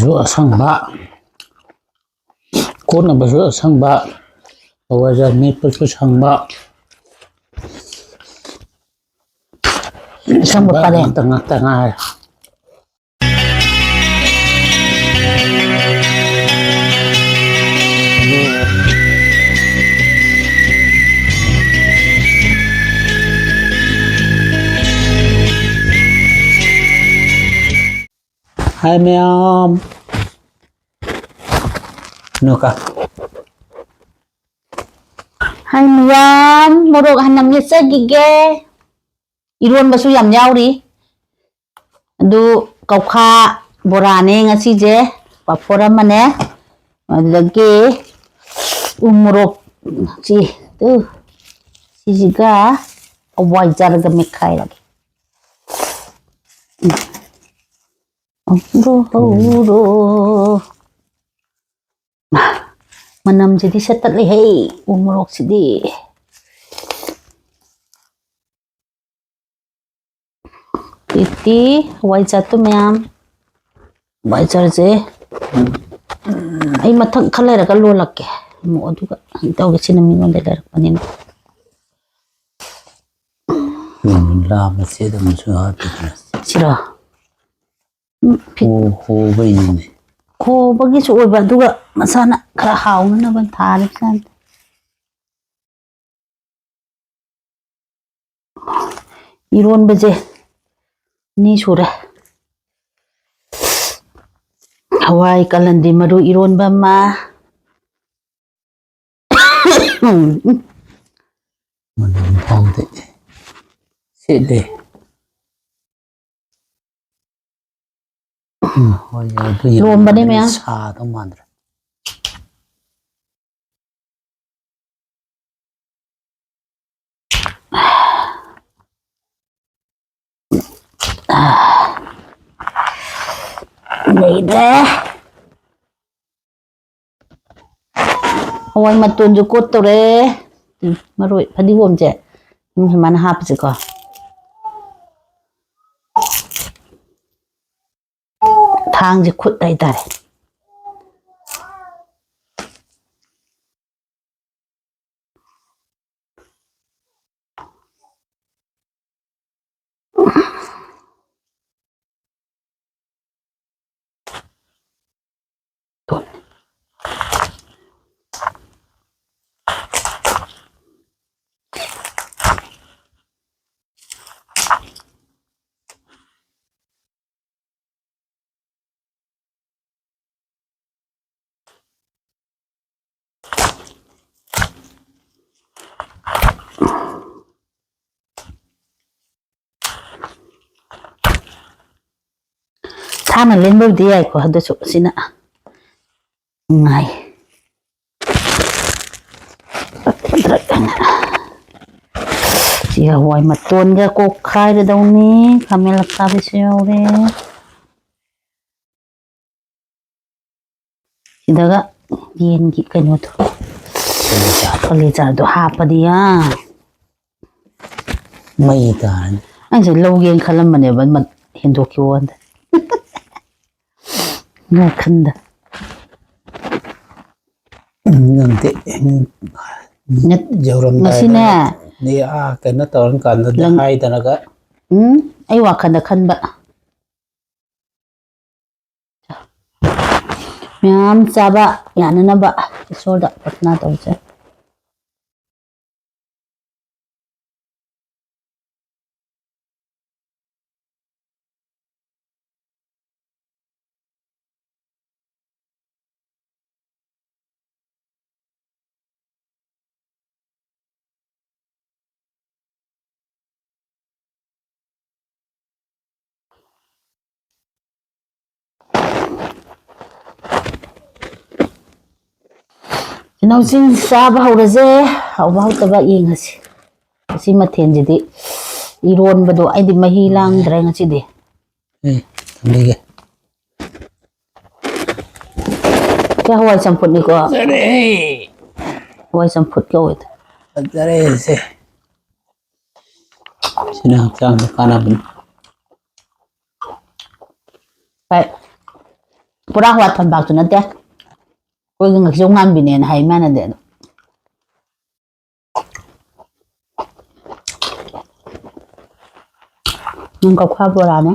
basu asangba kona basu asangba awaja meat basu sangba asangba pare tengah-tengah Hai mèo Nuka hai miyam morok hanam yesa gige iron basu yam yauri adu kaukha bora ne ngasi je papora mane adagi umurok ci tu sijiga awai jarga mekhai lagi Uro manam jadi setat le hei umurok sidi iti wajar tu ma'am wajar je ai mathak khalai ra lo lakke mo aduga taw ge sinami ngonde dar panin la mase da musu ati sira ho baini ko bagi su oba duga masana kara hauna na ban thale san iron baje ni sura hawai kalandi maru iron ba ma manam pangde sede iron ba ni me sa to mandra Đây đây Hawai matun jukut to re maroi phadi bom je man hap je ko thang je khut dai tare thang lên bao đi ai ko hadu su sina ngai chị Hawai matun ja ko khai ra đâu ni kamela ka bi seo re idaga yen gi kano to kali ja do ha pa dia mai tan anh sẽ lâu gen khalam mane ban mat hindo ki won na khanda nanti net jauram masina ni a kana tawn kan da hai tanaga ai wa khanda khanba myam chaba yana ba isolda patna tawche nau sin sa ba hau raje hau ba ta ba ing hasi si ma then ji di iron ba do ai di mahi lang dra nga chi di lege ya hawai champhut ni ko are hawai champhut ko wet are se sina chang kana bin pura hwa thon bak tu na te koi ngak jong ngan bi ne hai ma na de Koukha Bora ne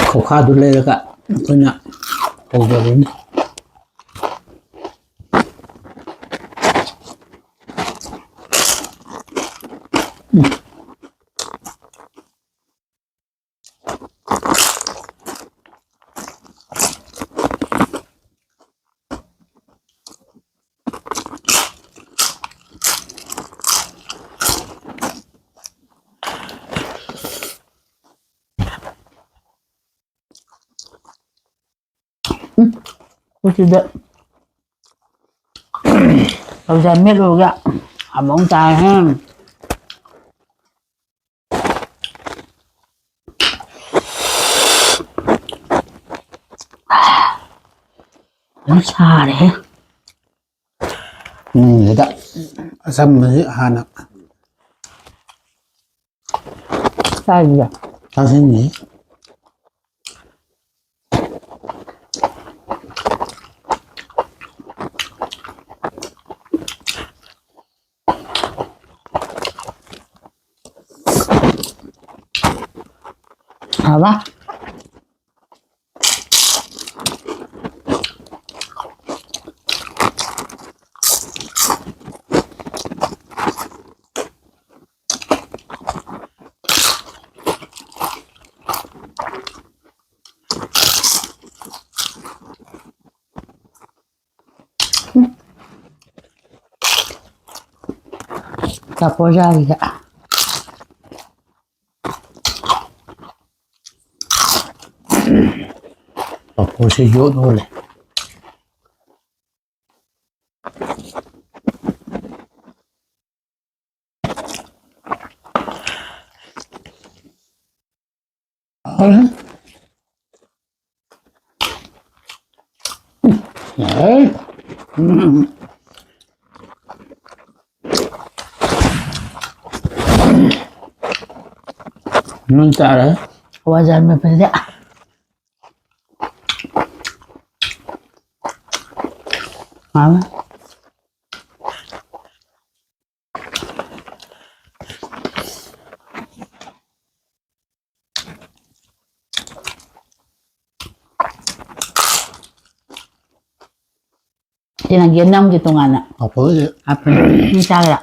Koukha du le ka punya overin. Tôi được đầu giờ biết rồi ạ bóng tài ha nó xa đấy Vậy đó. Xong rồi hàn ạ. xa gì à Tao xin nghỉ. hả bác cà phô ra gì ạ Aku sejuk boleh. Minta dah. wajar में बन गया हाँ Tinagyan gitu nga na. Apa je? Apa ni? Misalnya.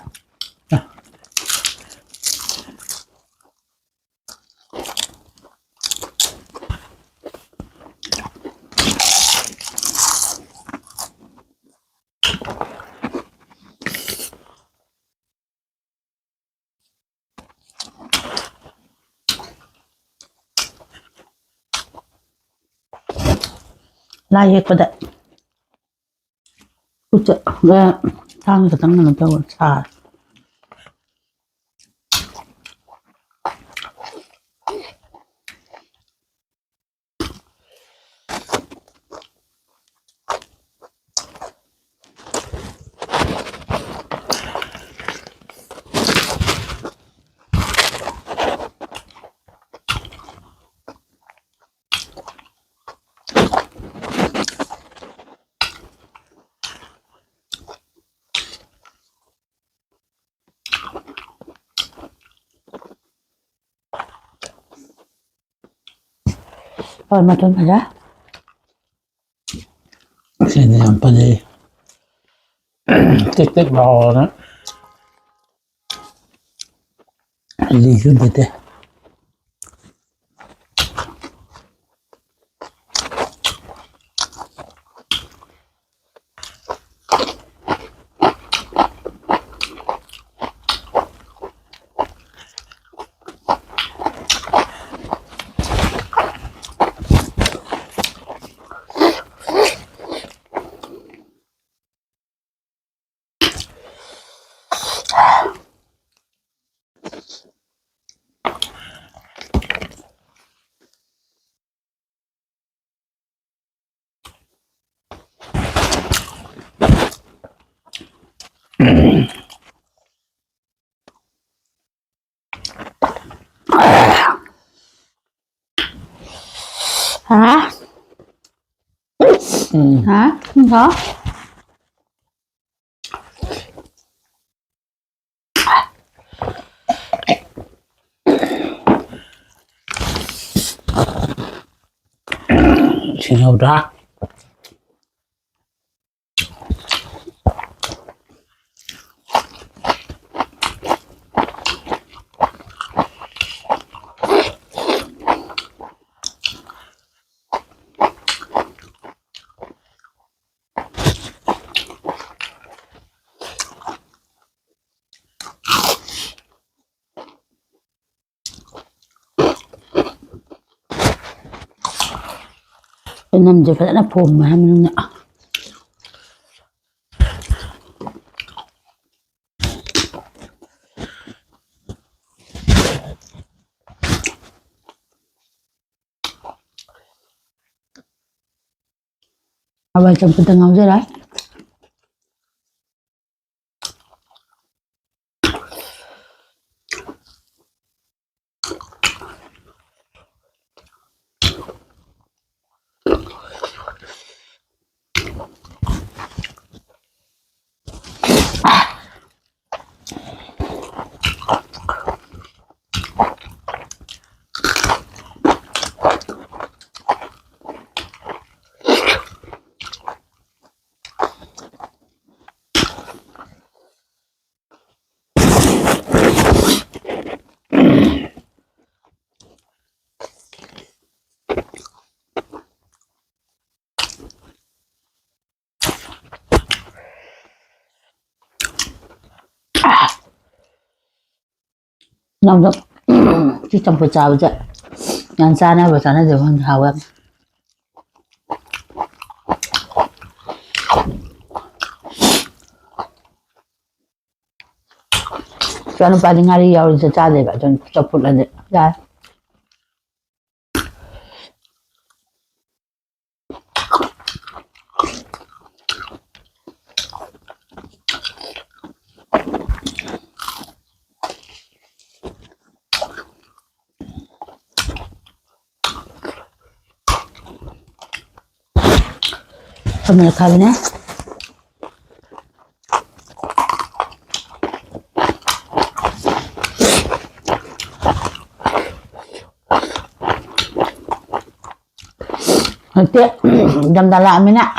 Layak pada. Kucak, gak tang ketang nang tahu sah. Oh, macam mana? Sini apa je? Tek-tek bawah na. Lihat deh. Hả? Hả? Không có. Xin hầu ra. Cái nằm thì phải là phồm mà mình nè. Bà chồng cái tầng ngầu dưới đấy. Nóng rộng. Chứ trong cái chào vậy. Nhàn xa này bởi sáng này rồi hào em. Cho nó phải đi ngay đi vào cha để cả cho phụ lần đấy. Ra. Hôm nay khai nè. Tiết đâm đà lạ mới nè.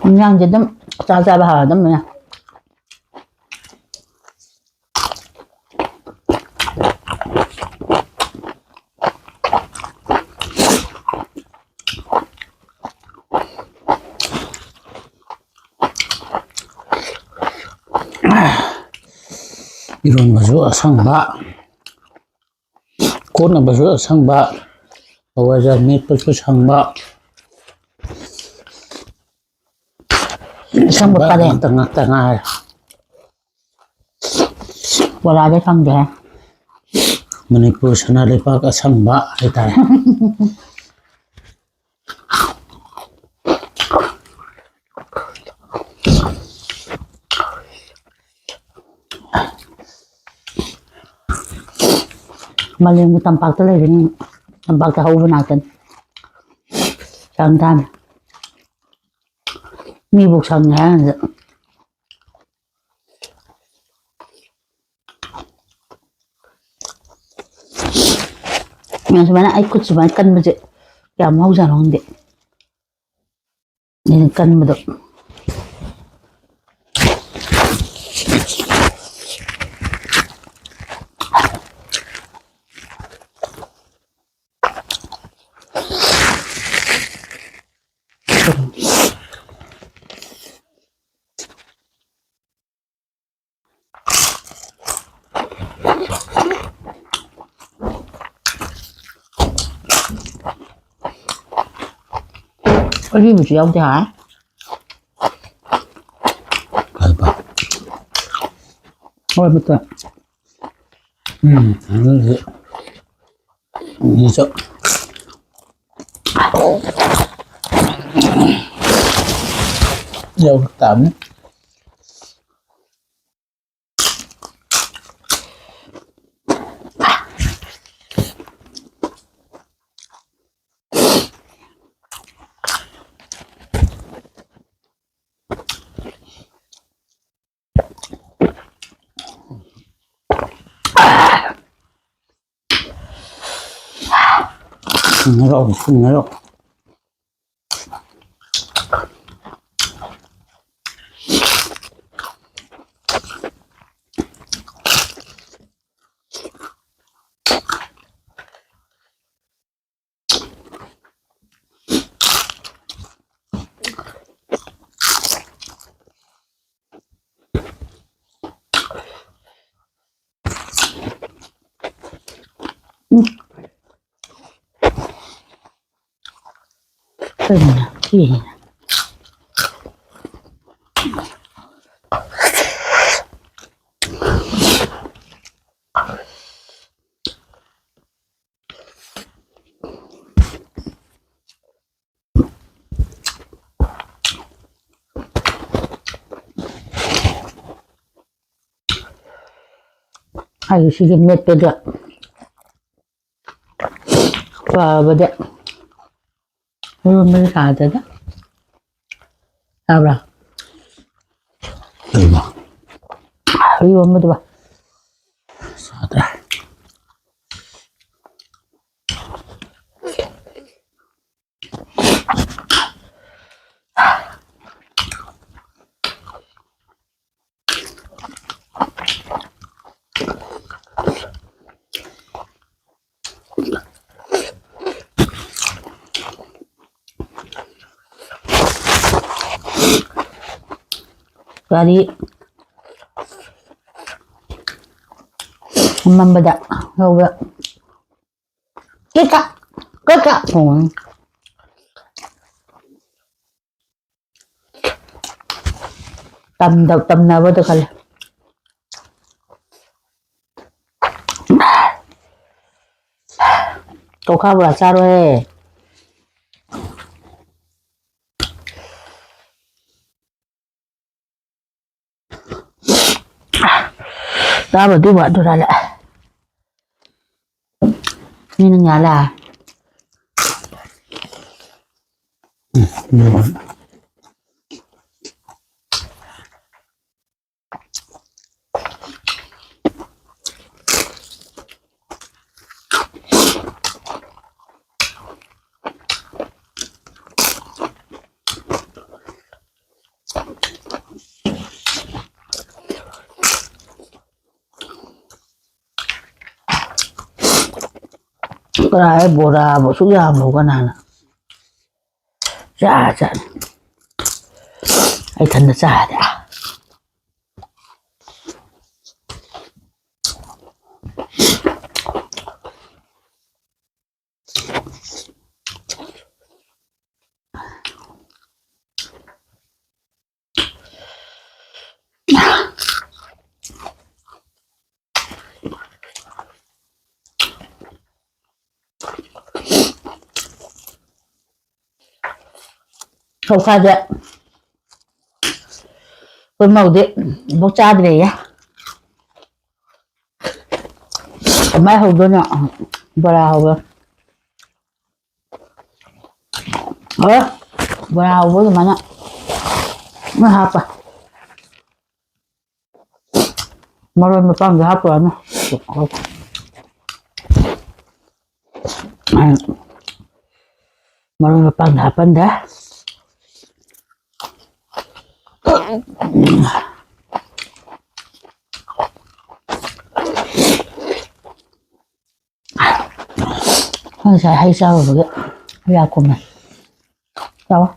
Nhang chứ đâm ra ra bà hở đâm rồi nè. Iron bazu sang ba. Cốt là bazu sang ba. Bây giờ meat bazu sang ba. Sang bột đen. Tengah. Wala deh sang deh. Manipur sana lepak sang ba kita. Maling mo tampak tuloy din. Tampak sa haubo natin. Sang dami. May buksan nga yan. Yang sebenarnya ikut sebenarnya kan beje. Ya mau jangan deh. Ini kan betul. Có gì mà chị ông thì hả? Apa? Oh betul. Hijau. Jauh hitam. Phun nó. Cái gì nè, cái gì nè. Hay sige met beda. Và beda. Belum beli ada dah. Apa? Belum. Belum beda. Ada. Tadi membeda, coba. Kakak, tâm nào với tôi kali. Koukha Bora rồi. Đó mà tôi buat tu dah lah. Ni nak nyala. Koukha Bora bộ số ra một con nào nè. Dạ. Ai thân là dạ đã. Koukha dẹ. Con màu dẹ. Bốc cha đi này á. Mai hầu đôi nhỏ. Bora hầu đôi. Bora hầu đôi mana. Nó hạp à. Maron mà con hạp rồi nó. Maron mà con hạp anh đã. Hay sao rồi vậy? Ra cùng này. Sao?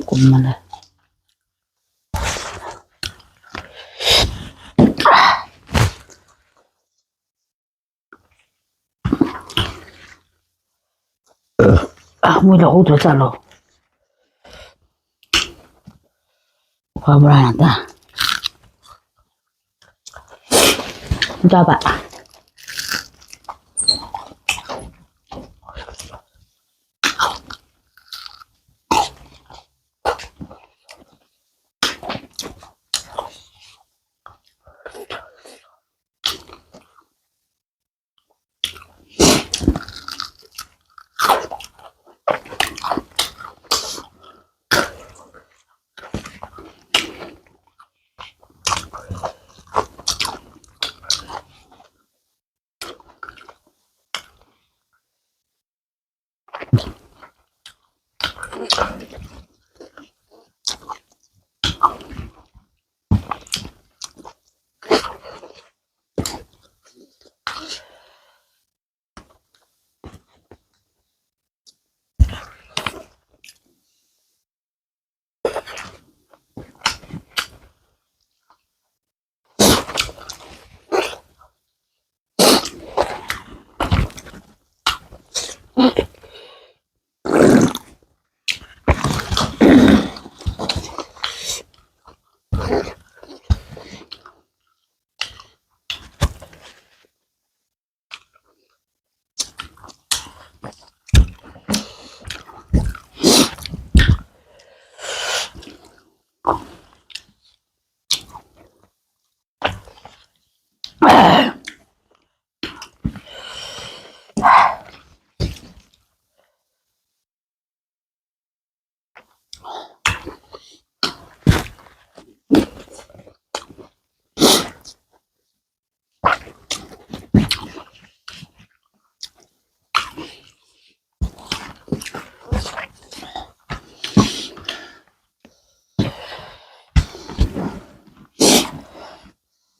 Cùng mà này. Mùi lẩu thôi sao rồi. Koukha Bora nè ta. Chào bạn.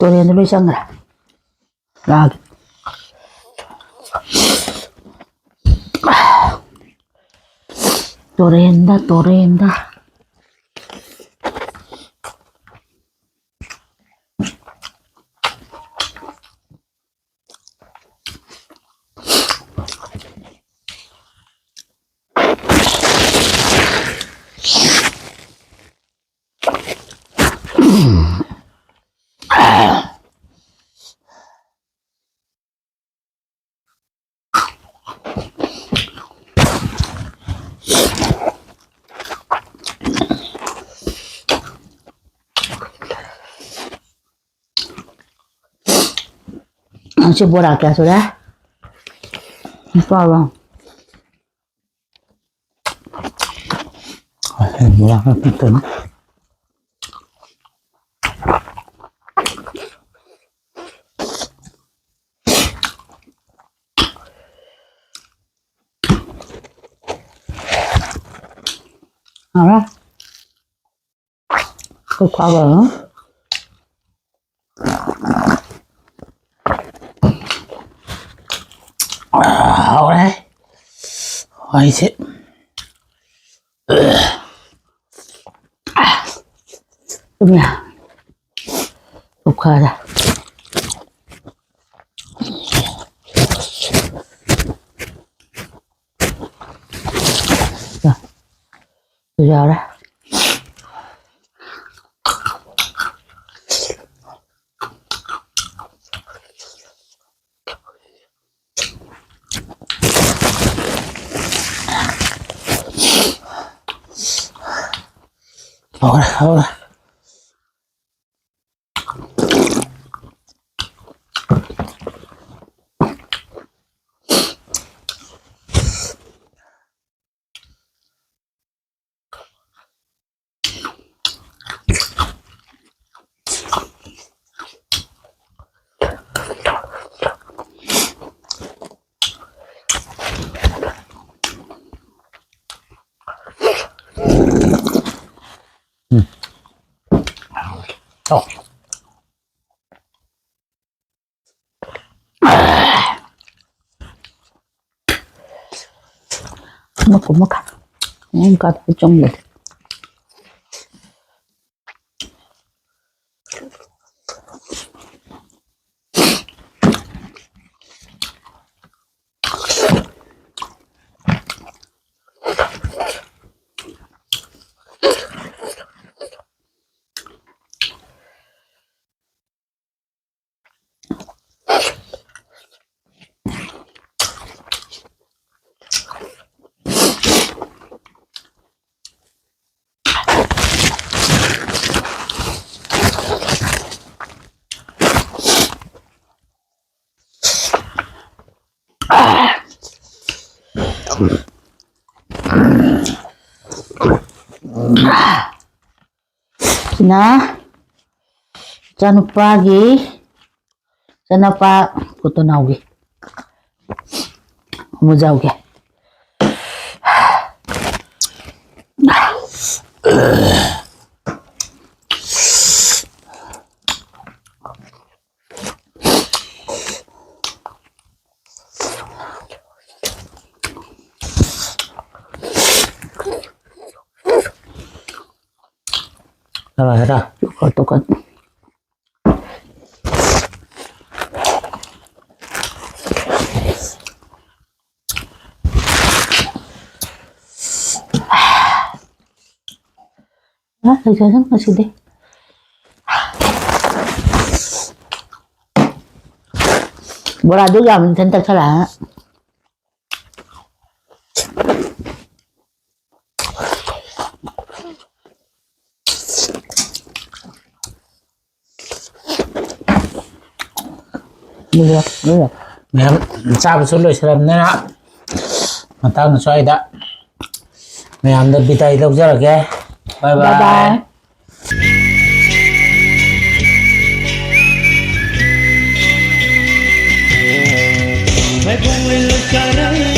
Durian dulu isang nggak? Lagi. Torenda, torenda. Nasi borak ya sudah. Apa bang? Borak itu. Apa? Koukha Bora. Alright. What is it? Ini ya. Koukha dah. Dah. Sudah dah. Ahora. Oh. Muk. Ini kat pecong deh. Nah, jangan lupa foto naugi. Mau jauh ke? Rồi hết rồi. 똑같. 아, 괜찮은 맛인데. 뭐라도 하면 된다 쳐라. 뭐야? Mẹ sao xuống lưới xem nữa ạ. Mà tao nó xoay đã. Mẹ làm được bị tay lâu rất là ghê. Bye bye. Bye bye. Mai con lên lời ca